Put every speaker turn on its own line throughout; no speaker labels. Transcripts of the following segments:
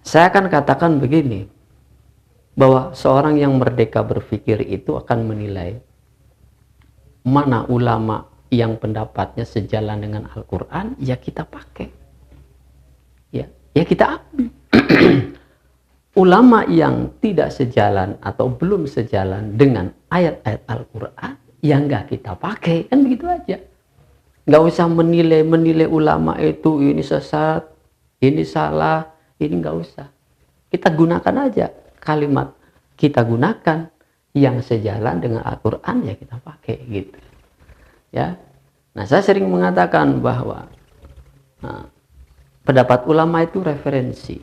Saya akan katakan begini, bahwa seorang yang merdeka berpikir itu akan menilai mana ulama yang pendapatnya sejalan dengan Al-Quran, ya kita pakai, ya kita ambil. Ulama yang tidak sejalan atau belum sejalan dengan ayat-ayat Al-Quran, ya nggak kita pakai, kan begitu aja. Nggak usah menilai ulama itu ini sesat, ini salah, ini nggak usah. Kita gunakan aja kalimat, kita gunakan yang sejalan dengan Al-Quran, ya kita pakai gitu. Ya, nah saya sering mengatakan bahwa pendapat ulama itu referensi.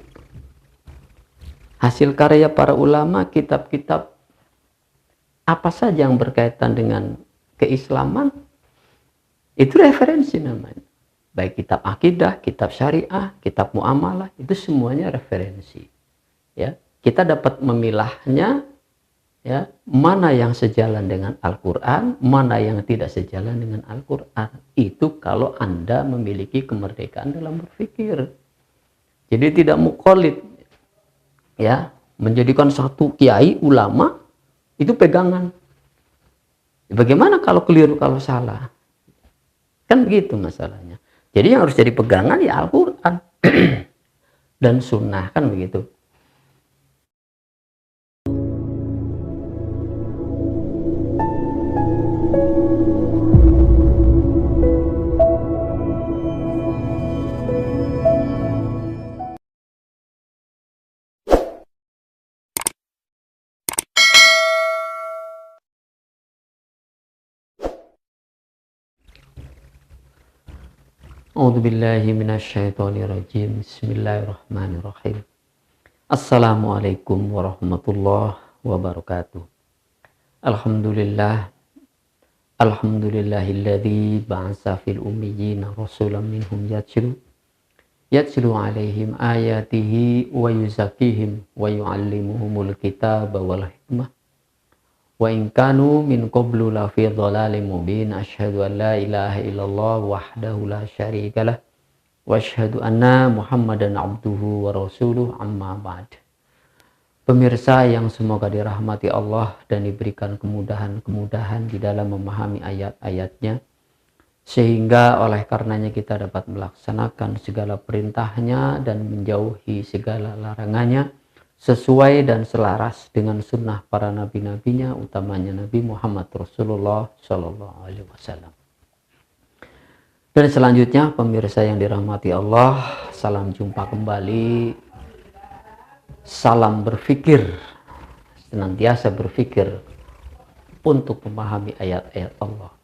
Hasil karya para ulama, kitab-kitab apa saja yang berkaitan dengan keislaman, itu referensi namanya. Baik kitab akidah, kitab syariah, kitab muamalah, itu semuanya referensi. Ya, kita dapat memilahnya, ya, mana yang sejalan dengan Al-Quran, mana yang tidak sejalan dengan Al-Quran. Itu kalau Anda memiliki kemerdekaan dalam berpikir. Jadi tidak mukallid, ya, menjadikan satu kiai ulama itu pegangan. Bagaimana kalau keliru, kalau salah? Kan begitu masalahnya. Jadi yang harus jadi pegangan ya Al-Quran dan sunnah, kan begitu. A'udzubillahi minasyaitonirrajim. Bismillahirrahmanirrahim. Assalamualaikum warahmatullahi wabarakatuh. Alhamdulillah. Alhamdulillahilladzi ba'atsa fil ummiyina rasulan minhum yatslu alaihim ayatihi wa yuzakkihim wa yu'allimuhumul kitaba wal hikmah wa in kanu min qablu la fi dhalalin mubin. Asyhadu an la ilaha illallah wahdahu la syarikalah wa asyhadu anna Muhammadan abduhu wa rasuluh, amma ba'd. Pemirsa yang semoga dirahmati Allah dan diberikan kemudahan-kemudahan di dalam memahami ayat-ayatnya, sehingga oleh karenanya kita dapat melaksanakan segala perintahnya dan menjauhi segala larangannya, sesuai dan selaras dengan sunnah para nabi-nabinya, utamanya Nabi Muhammad Rasulullah Shallallahu Alaihi Wasallam. Dan selanjutnya, pemirsa yang dirahmati Allah, salam jumpa kembali, salam berpikir, senantiasa berpikir untuk memahami ayat-ayat Allah.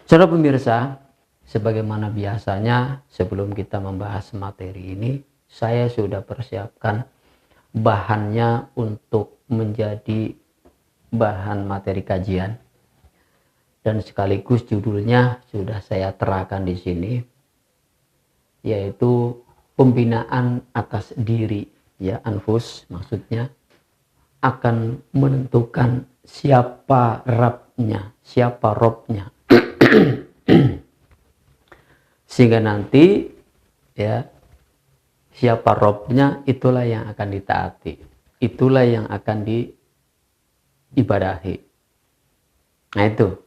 Saudara pemirsa, sebagaimana biasanya sebelum kita membahas materi ini, saya sudah persiapkan bahannya untuk menjadi bahan materi kajian, dan sekaligus judulnya sudah saya terakan di sini, yaitu pembinaan atas diri, ya, anfus, maksudnya akan menentukan siapa Rabbnya, siapa Robnya, sehingga nanti, ya, siapa Robnya, itulah yang akan ditaati, itulah yang akan diibadahi. Nah itu,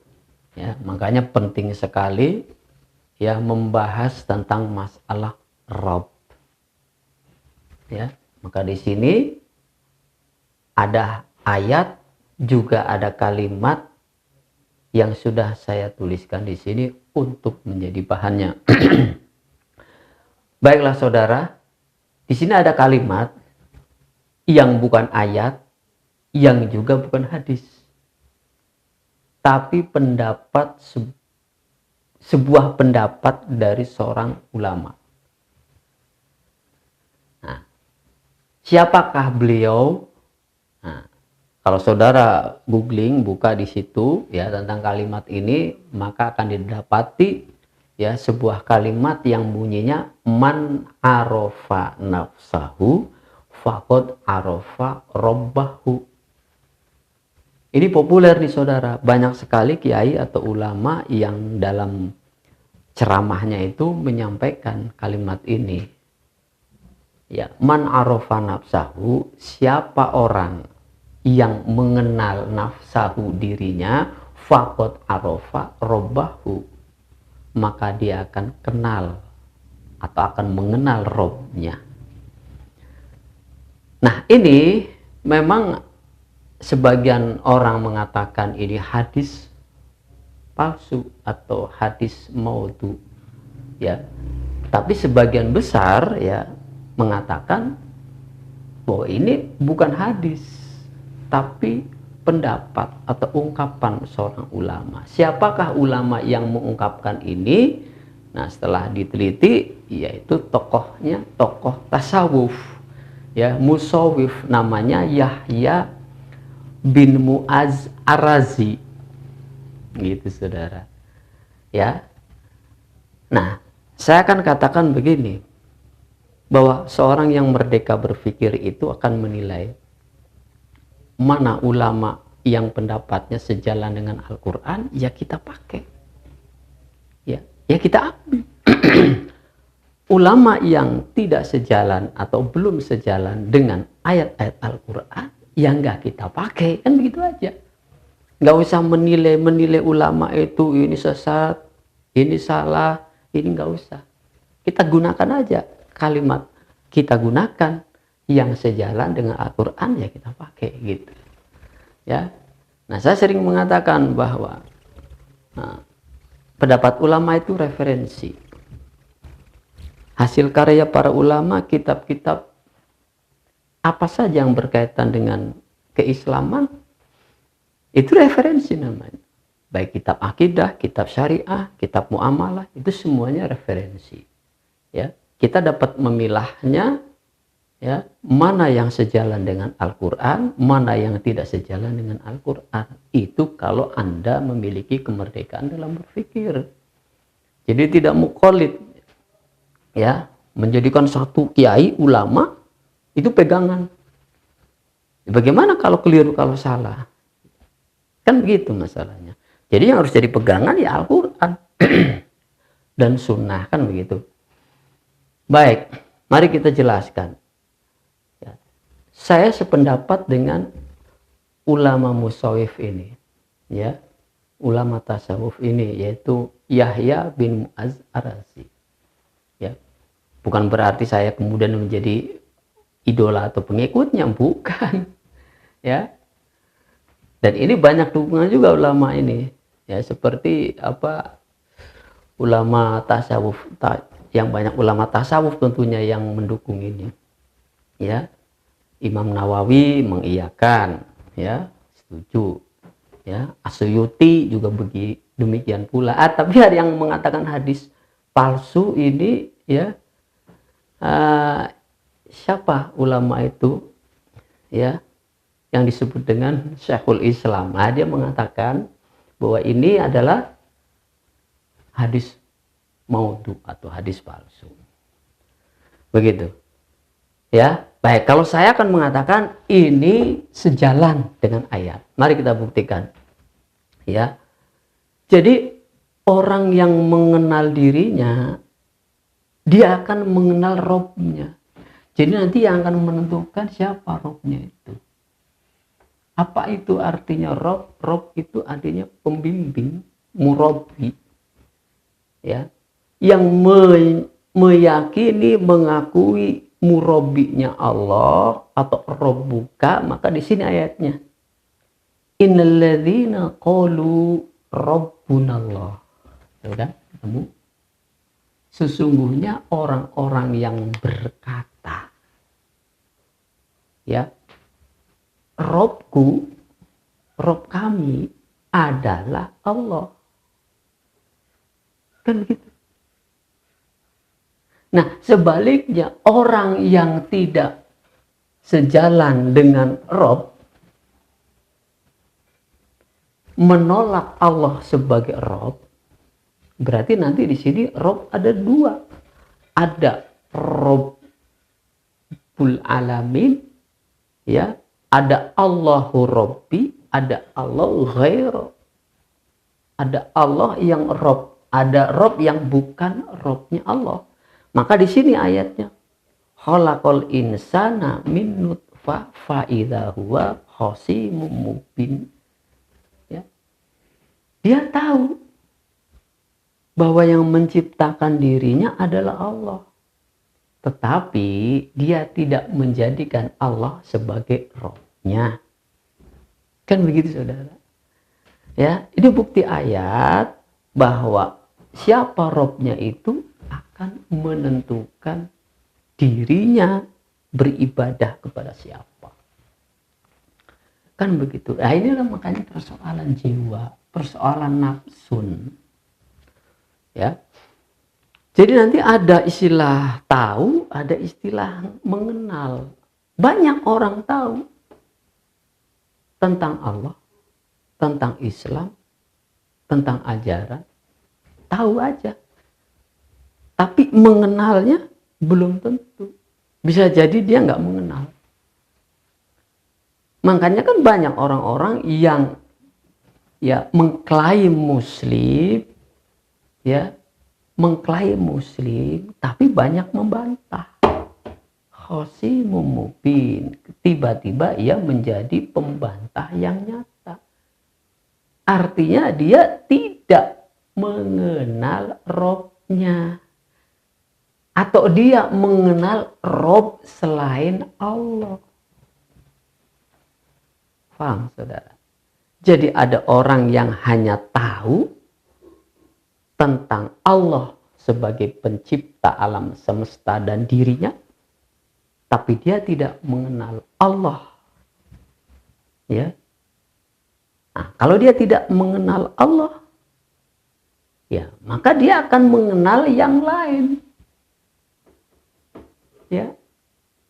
ya, makanya penting sekali, ya, membahas tentang masalah Rob. Ya, maka di sini ada ayat, juga ada kalimat yang sudah saya tuliskan di sini untuk menjadi bahannya. Baiklah saudara, di sini ada kalimat yang bukan ayat, yang juga bukan hadis, tapi pendapat, sebuah pendapat dari seorang ulama. Nah, siapakah beliau? Nah, kalau saudara googling, buka di situ, ya, tentang kalimat ini, maka akan didapati, ya, sebuah kalimat yang bunyinya man arofa nafsahu faqad arofa robbahu. Ini populer nih saudara, banyak sekali kiai atau ulama yang dalam ceramahnya itu menyampaikan kalimat ini, Ya, man arafa nafsahu, siapa orang yang mengenal nafsahu dirinya, faqad arafa robbahu, maka dia akan kenal atau akan mengenal Robnya. Nah, ini memang sebagian orang mengatakan ini hadis palsu atau hadis maudhu, ya. Tapi sebagian besar ya mengatakan bahwa ini bukan hadis, tapi pendapat atau ungkapan seorang ulama. Siapakah ulama yang mengungkapkan ini? Nah, setelah diteliti, yaitu tokohnya tokoh tasawuf, ya, musawwif, namanya Yahya bin Mu'az Ar-Razi, gitu saudara. Ya, nah, saya akan katakan begini, bahwa seorang yang merdeka berpikir itu akan menilai mana ulama yang pendapatnya sejalan dengan Al-Quran, ya kita pakai, ya kita ambil. Ulama yang tidak sejalan atau belum sejalan dengan ayat-ayat Al-Quran, ya nggak kita pakai, kan begitu aja. Nggak usah menilai ulama itu ini sesat, ini salah, ini nggak usah. Kita gunakan aja kalimat, kita gunakan yang sejalan dengan Al-Quran, ya kita pakai, gitu. Ya, nah saya sering mengatakan bahwa pendapat ulama itu referensi. Hasil karya para ulama, kitab-kitab apa saja yang berkaitan dengan keislaman, itu referensi namanya. Baik kitab akidah, kitab syariah, kitab muamalah, itu semuanya referensi. Ya, kita dapat memilahnya, ya, mana yang sejalan dengan Al-Quran, mana yang tidak sejalan dengan Al-Quran. Itu kalau Anda memiliki kemerdekaan dalam berpikir. Jadi tidak muqallid, ya, menjadikan satu kiai ulama itu pegangan. Bagaimana kalau keliru, kalau salah? Kan begitu masalahnya. Jadi yang harus jadi pegangan ya Al-Quran dan sunnah, kan begitu. Baik, mari kita jelaskan. Ya, saya sependapat dengan ulama musawwif ini, ya, ulama tasawuf ini, yaitu Yahya bin Mu'az Ar-Razi. Ya, bukan berarti saya kemudian menjadi idola atau pengikutnya, bukan. Ya, dan ini banyak dukungan juga ulama ini, ya, seperti apa, ulama tasawuf, yang banyak ulama tasawuf tentunya yang mendukung ini, ya. Imam Nawawi mengiyakan, ya, setuju, ya. As-Suyuti juga demikian pula. Tapi ada yang mengatakan hadis palsu ini, ya. Siapa ulama itu, ya, yang disebut dengan Syekhul Islam. Nah, dia mengatakan bahwa ini adalah hadis maudhu atau hadis palsu. Begitu. Ya, baik, kalau saya akan mengatakan ini sejalan dengan ayat. Mari kita buktikan. Ya. Jadi orang yang mengenal dirinya, dia akan mengenal Robnya. Jadi nanti yang akan menentukan siapa Robnya itu. Apa itu artinya Rob? Rob itu artinya pembimbing, murabbi, ya, yang meyakini, mengakui murabbinya Allah atau Rabbuka. Maka di sini ayatnya, innalladzina qalu rabbunallah. Tahu kan? Ketemu? Sesungguhnya orang-orang yang berkata, ya, Robku, Rob kami adalah Allah. Kan begitu. Nah, sebaliknya orang yang tidak sejalan dengan Rob, menolak Allah sebagai Rob, berarti nanti di sini Rob ada dua. Ada Rabbul Alamin, ya, ada Allahu Rabbi, ada Allah ghairu. Ada Allah yang Rob, ada Rob yang bukan Robnya Allah. Maka di sini ayatnya, khalaqal insana min nutfah fa idza huwa khasimun mubin. Ya. Dia tahu bahwa yang menciptakan dirinya adalah Allah. Tetapi dia tidak menjadikan Allah sebagai Rabb-nya. Kan begitu saudara. Ya, ini bukti ayat bahwa siapa Rabb-nya itu akan menentukan dirinya beribadah kepada siapa. Kan begitu. Nah, inilah makanya persoalan jiwa, persoalan nafsun. Ya. Jadi nanti ada istilah tahu, ada istilah mengenal. Banyak orang tahu tentang Allah, tentang Islam, tentang ajaran. Tahu aja. Tapi mengenalnya belum tentu. Bisa jadi dia nggak mengenal. Makanya kan banyak orang-orang yang ya mengklaim Muslim, ya mengklaim Muslim, tapi banyak membantah. Khasimun mubin, tiba-tiba ia menjadi pembantah yang nyata. Artinya dia tidak mengenal Rabb-nya. Atau dia mengenal Rabb selain Allah. Paham, saudara? Jadi ada orang yang hanya tahu tentang Allah sebagai pencipta alam semesta dan dirinya, tapi dia tidak mengenal Allah. Ya. Nah, kalau dia tidak mengenal Allah, ya, maka dia akan mengenal yang lain. Ya.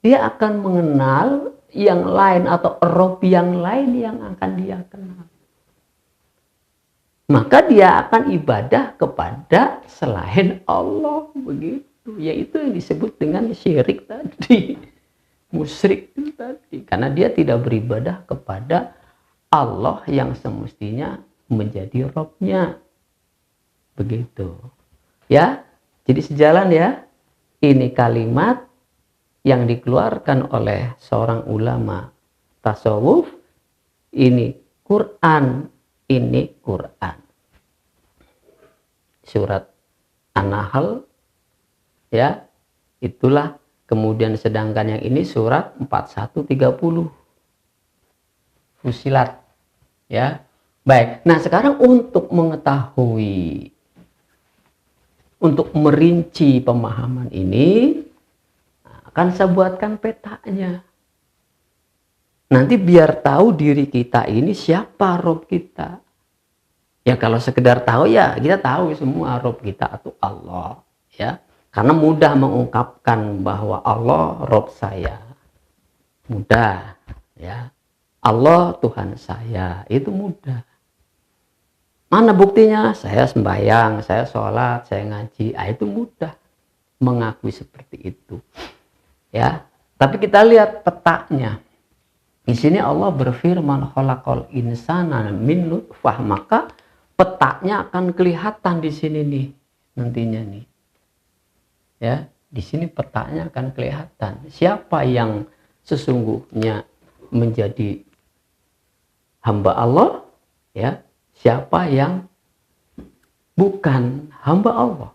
Dia akan mengenal yang lain atau Rabb yang lain yang akan dia kenal. Maka dia akan ibadah kepada selain Allah, begitu. Yaitu yang disebut dengan syirik tadi, musyrik itu tadi. Karena dia tidak beribadah kepada Allah yang semestinya menjadi Rabb-nya, begitu. Ya, jadi sejalan ya. Ini kalimat yang dikeluarkan oleh seorang ulama tasawuf. Ini Quran, ini Quran. Surat An-Nahl, ya, itulah. Kemudian sedangkan yang ini surat 4130 Fusilat, ya. Baik, nah sekarang untuk mengetahui, untuk merinci pemahaman ini, akan saya buatkan petanya. Nanti biar tahu diri kita ini siapa Rabb kita. Ya kalau sekedar tahu ya kita tahu semua Rabb kita atau Allah, ya. Karena mudah mengungkapkan bahwa Allah Rabb saya. Mudah, ya. Allah Tuhan saya, itu mudah. Mana buktinya? Saya sembahyang, saya sholat, saya ngaji. Itu mudah mengakui seperti itu. Ya. Tapi kita lihat petanya. Di sini Allah berfirman khalaqal insana min nutfah, maka petanya akan kelihatan di sini nih nantinya nih. Ya, di sini petanya akan kelihatan siapa yang sesungguhnya menjadi hamba Allah, ya, siapa yang bukan hamba Allah.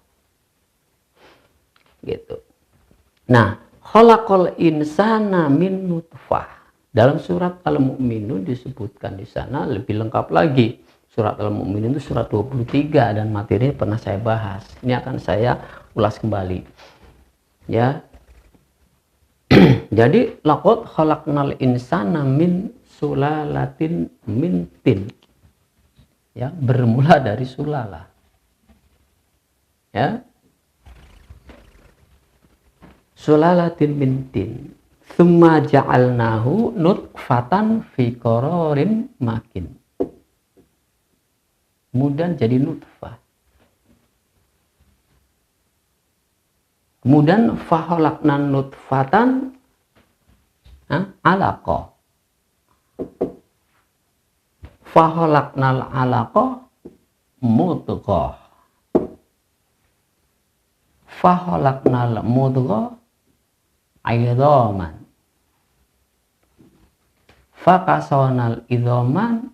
Gitu. Nah, khalaqal insana min nutfah. Dalam surat Al-Mu'minun disebutkan di sana lebih lengkap lagi. Surat Al-Mu'minun itu surat 23 dan materinya pernah saya bahas. Ini akan saya ulas kembali. Ya. Jadi laqad khalaqnal insana min sulalatin min tin. Ya, bermula dari sulala. Ya. Sulalatin min tin. Tsumma ja'alnahu nutfatan fi qararin makin. Kemudian jadi nutfah. Kemudian faholaknan nutfatan alaqah. Faholaknal alaqah mudghah. Faholaknal mudghah idhaman. Fakasonal idhaman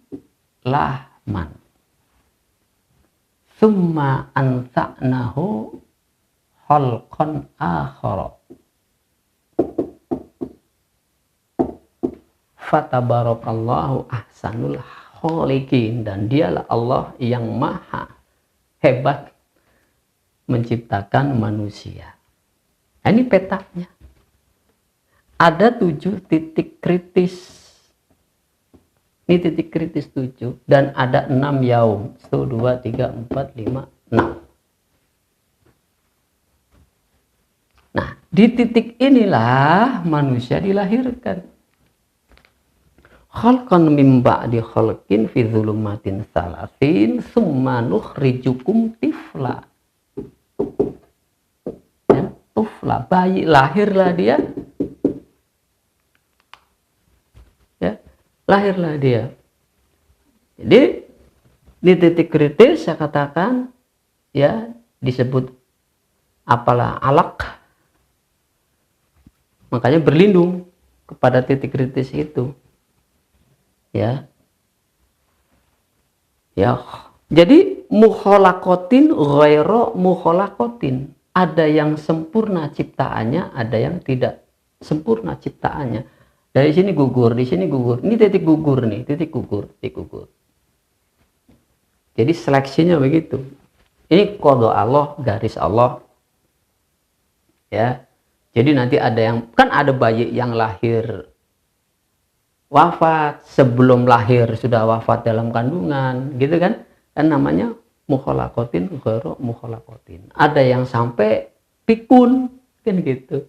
lahman. Summa ansa'nahu khalqan akhara. Fatabarakallahu ahsanul khaliqin. Dan dialah Allah yang maha hebat menciptakan manusia. Nah, ini petanya. Ada 7 titik kritis. Ini titik kritis 7. Dan ada 6 yaum. 1, 2, 3, 4, 5, 6. Nah, di titik inilah manusia dilahirkan. Khalqan min ba'di khalqin fi dhulumatin salasin summa nukhrijukum tifla. Ya, tufla, bayi, lahirlah dia. Ya, lahirlah dia. Jadi di titik kritis saya katakan ya disebut apalah alaq. Makanya berlindung kepada titik kritis itu. Ya. Ya. Jadi mukhalaqatin ghairu mukhalaqatin. Ada yang sempurna ciptaannya, ada yang tidak sempurna ciptaannya. Dari sini gugur, di sini gugur. Ini titik gugur nih, titik gugur, titik gugur. Jadi seleksinya begitu. Ini qada Allah, garis Allah. Ya. Jadi nanti ada yang kan ada bayi yang lahir wafat, sebelum lahir sudah wafat dalam kandungan, gitu kan? Kan namanya mukhalaqatin ghairu mukhalaqatin. Ada yang sampai pikun, kan gitu.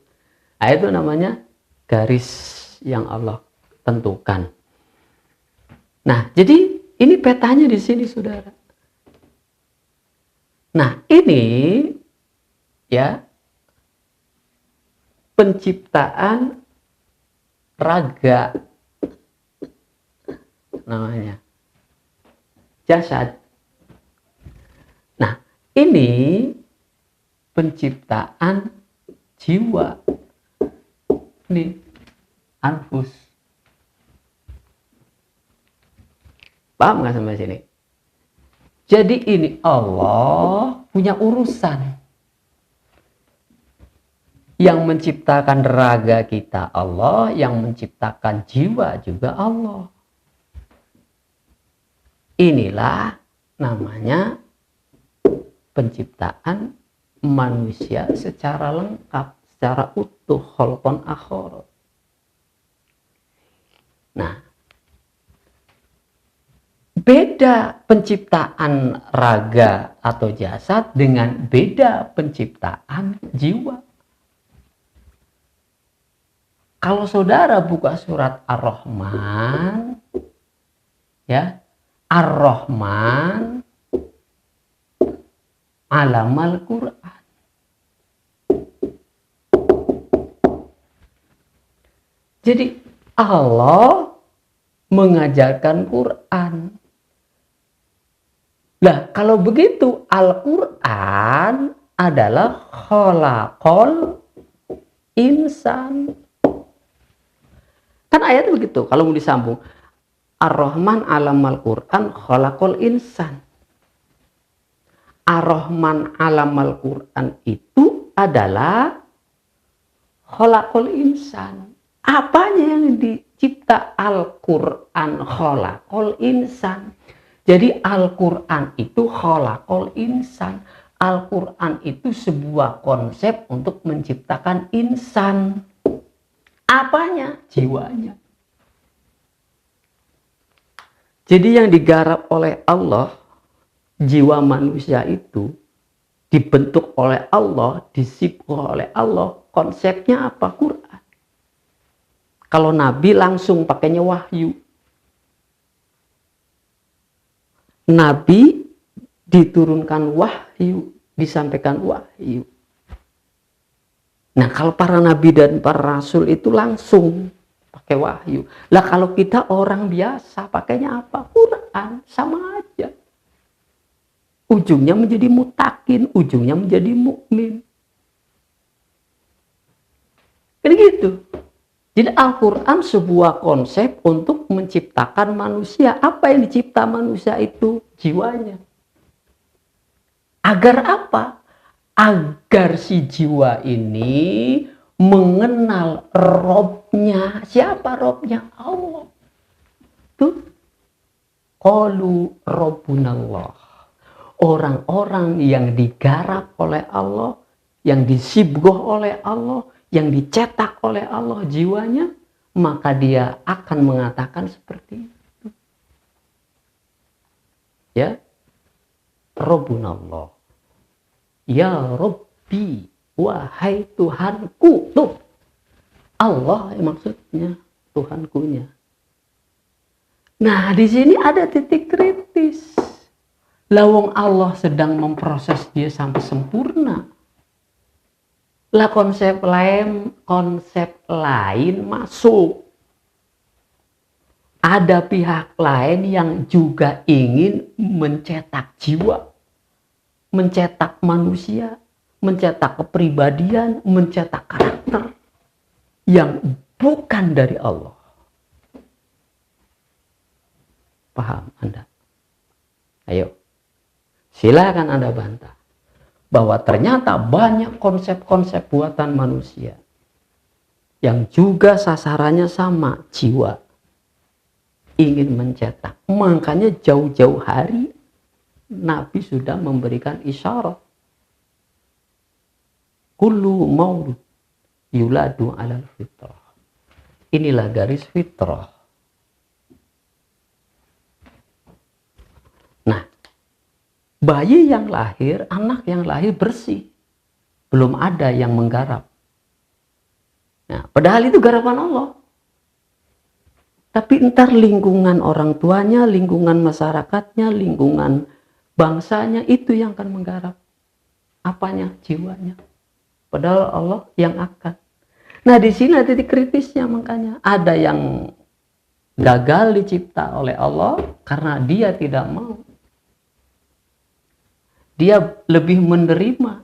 Nah, itu namanya garis yang Allah tentukan. Nah, jadi ini petanya di sini, saudara. Nah, ini ya penciptaan raga namanya jasad. Nah, ini penciptaan jiwa. Ini anfus. Paham nggak sampai sini? Jadi ini Allah punya urusan. Yang menciptakan raga kita Allah, yang menciptakan jiwa juga Allah. Inilah namanya penciptaan manusia secara lengkap, secara utuh, khalqan akhar. Nah, beda penciptaan raga atau jasad dengan beda penciptaan jiwa. Kalau saudara buka surat Ar-Rahman, ya, Ar-Rahman alamal Quran. Jadi Allah mengajarkan Quran. Nah, kalau begitu Al-Quran adalah khalaqal insan. Kan ayatnya begitu, kalau mau disambung. Ar-Rahman alamal Quran khalaqal insan. Ar-Rahman alamal Quran itu adalah khalaqal insan. Apanya yang dicipta Al-Quran khalaqal insan. Jadi Al-Quran itu khalaqal insan. Al-Quran itu sebuah konsep untuk menciptakan insan. Apanya? Jiwanya. Jadi yang digarap oleh Allah, jiwa manusia itu dibentuk oleh Allah, disipul oleh Allah. Konsepnya apa? Quran. Kalau Nabi langsung pakainya wahyu. Nabi diturunkan wahyu, disampaikan wahyu. Nah, kalau para nabi dan para rasul itu langsung pakai wahyu. Lah kalau kita orang biasa pakainya apa? Quran, sama aja. Ujungnya menjadi mutakin, ujungnya menjadi mukmin. Kan gitu. Jadi Al-Quran sebuah konsep untuk menciptakan manusia. Apa yang dicipta manusia itu? Jiwanya. Agar apa? Agar si jiwa ini mengenal Robnya. Siapa Robnya? Allah. Tuh. Qalu Rabbunallah. Orang-orang yang digarap oleh Allah, yang disibgoh oleh Allah, yang dicetak oleh Allah jiwanya, maka dia akan mengatakan seperti itu. Ya, Rabbunallah. Ya Rabbi, wahai Tuhanku. Tuh, Allah maksudnya, Tuhankunya. Nah, di sini ada titik kritis. Lawang Allah sedang memproses dia sampai sempurna. Lah konsep lain masuk. Ada pihak lain yang juga ingin mencetak jiwa, mencetak manusia, mencetak kepribadian, mencetak karakter yang bukan dari Allah. Paham Anda? Ayo, silakan Anda bantah bahwa ternyata banyak konsep-konsep buatan manusia yang juga sasarannya sama, jiwa, ingin mencetak. Makanya jauh-jauh hari Nabi sudah memberikan isyarat. Kullu maulud yuladu alal fitrah. Inilah garis fitrah. Nah, bayi yang lahir, anak yang lahir bersih. Belum ada yang menggarap. Nah, padahal itu garapan Allah. Tapi entar lingkungan orang tuanya, lingkungan masyarakatnya, lingkungan bangsanya itu yang akan menggarap. Apanya? Jiwanya. Padahal Allah yang akan. Nah, di sini ada titik kritisnya, makanya ada yang gagal dicipta oleh Allah karena dia tidak mau. Dia lebih menerima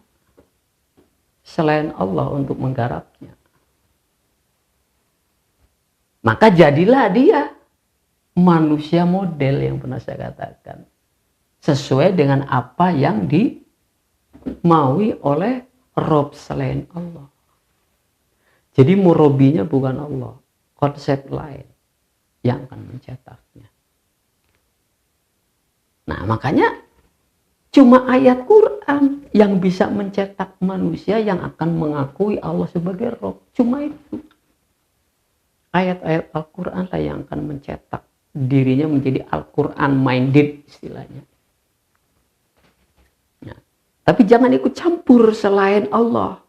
selain Allah untuk menggarapnya. Maka jadilah dia manusia model yang pernah saya katakan. Sesuai dengan apa yang dimaui oleh Rob selain Allah. Jadi murabinya bukan Allah. Konsep lain yang akan mencetaknya. Nah, makanya cuma ayat Quran yang bisa mencetak manusia yang akan mengakui Allah sebagai Rob. Cuma itu. Ayat-ayat Al-Quran lah yang akan mencetak dirinya menjadi Al-Quran minded istilahnya. Nah, tapi jangan ikut campur selain Allah.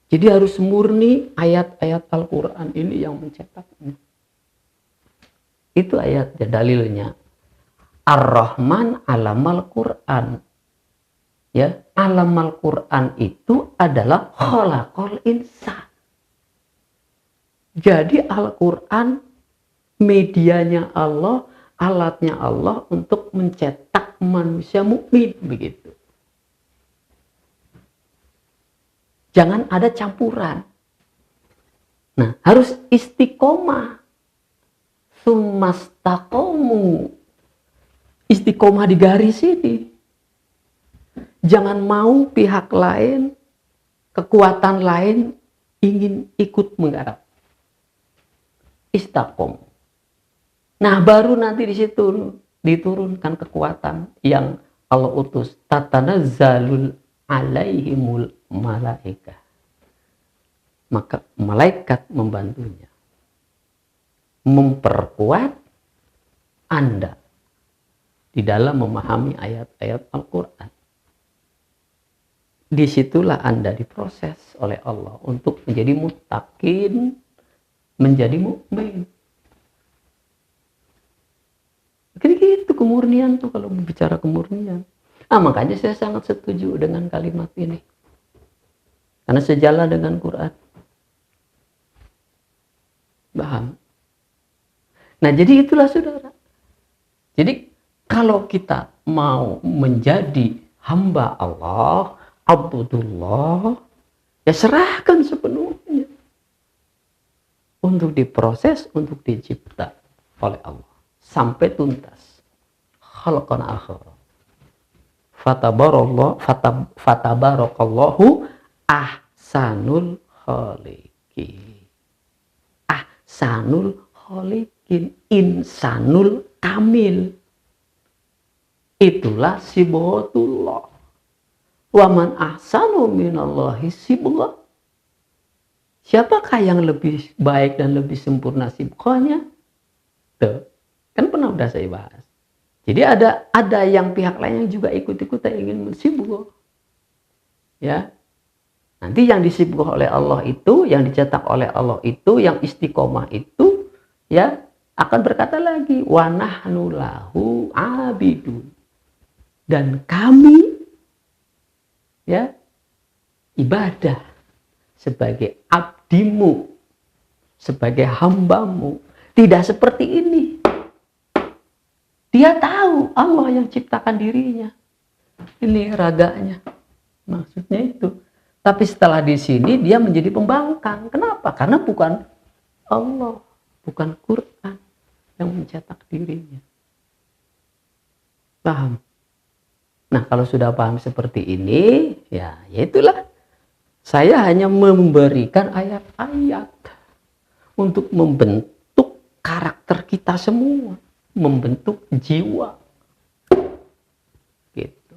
Jadi harus murni ayat-ayat Al-Quran ini yang mencetaknya. Itu ayatnya, dalilnya. Ar-Rahman alamal Quran. Ya, alamal Quran itu adalah khalaqal insan. Jadi Al-Quran medianya Allah, alatnya Allah untuk mencetak manusia mukmin begitu. Jangan ada campuran. Nah, harus istiqomah. Sumastaqomu. Istiqomah di garis ini. Jangan mau pihak lain, kekuatan lain ingin ikut menggarap. Istaqom. Nah, baru nanti di situ diturunkan kekuatan yang Allah utus. Tatanazzalul alaihimul malaikah. Maka malaikat membantunya. Memperkuat Anda di dalam memahami ayat-ayat Al-Quran. Disitulah Anda diproses oleh Allah untuk menjadi muttaqin, menjadi mukmin. Jadi gitu kemurnian tuh kalau bicara kemurnian. Makanya saya sangat setuju dengan kalimat ini. Karena sejalan dengan Quran. Paham? Nah, jadi itulah saudara. Jadi kalau kita mau menjadi hamba Allah, Abdullah, Ya serahkan sepenuhnya untuk diproses, untuk dicipta oleh Allah sampai tuntas. Khalaqan akhar. Fatabarakallahu ahsanul khaliqin. Ahsanul khaliqin, insanul kamil. Itulah sibghatullah. Wa man ahsanu minallahi sibghah. Siapakah yang lebih baik dan lebih sempurna sibghahnya? Tuh, kan pernah udah saya bahas. Jadi ada yang pihak lain yang juga ikut-ikutan ingin mensibghah. Ya. Nanti yang disibghah oleh Allah itu, yang dicetak oleh Allah itu, yang istiqomah itu, ya, akan berkata lagi, wa nahnu lahu abidun. Dan kami, ya, ibadah sebagai abdimu, sebagai hambamu. Tidak seperti ini. Dia tahu Allah yang ciptakan dirinya. Ini raganya. Maksudnya itu. Tapi setelah di sini dia menjadi pembangkang. Kenapa? Karena bukan Allah, bukan Quran yang mencetak dirinya. Paham? Nah, kalau sudah paham seperti ini, ya itulah. Saya hanya memberikan ayat-ayat untuk membentuk karakter kita semua, membentuk jiwa. Gitu.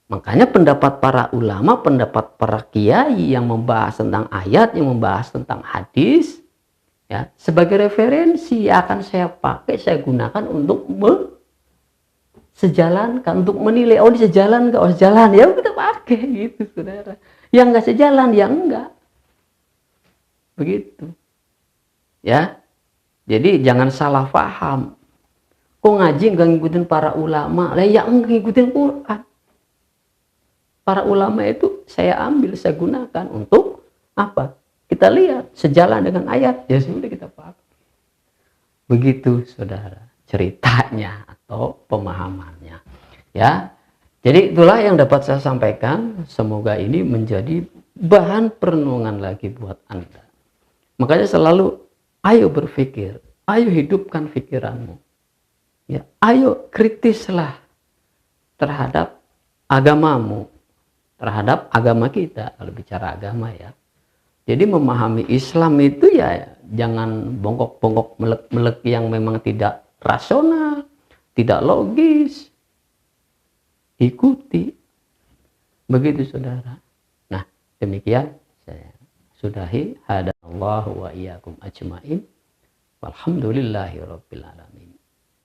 Makanya pendapat para ulama, pendapat para kiai yang membahas tentang ayat, yang membahas tentang hadis, ya, sebagai referensi akan saya pakai, saya gunakan untuk sejalankan, untuk menilai, oh ini sejalan nggak, oh sejalan, ya kita pakai gitu, saudara. Yang nggak sejalan, ya enggak. Begitu. Ya. Jadi jangan salah paham. Kok ngaji nggak ngikutin para ulama? Lah ya enggak ngikutin Quran. Para ulama itu saya ambil, saya gunakan untuk apa? Kita lihat sejalan dengan ayat, ya sudah kita pakai. Begitu, saudara, ceritanya atau pemahamannya. Ya. Jadi itulah yang dapat saya sampaikan. Semoga ini menjadi bahan perenungan lagi buat Anda. Makanya selalu ayo berpikir, ayo hidupkan pikiranmu. Ya, ayo kritislah terhadap agamamu, terhadap agama kita, kalau bicara agama ya. Jadi memahami Islam itu ya jangan bongkok-bongkok melek-melek yang memang tidak rasional, tidak logis. Ikuti. Begitu, saudara. Nah, demikian saya sudahi. Hadanallahu wa iyyakum ajmain. Walhamdulillahirabbil alamin.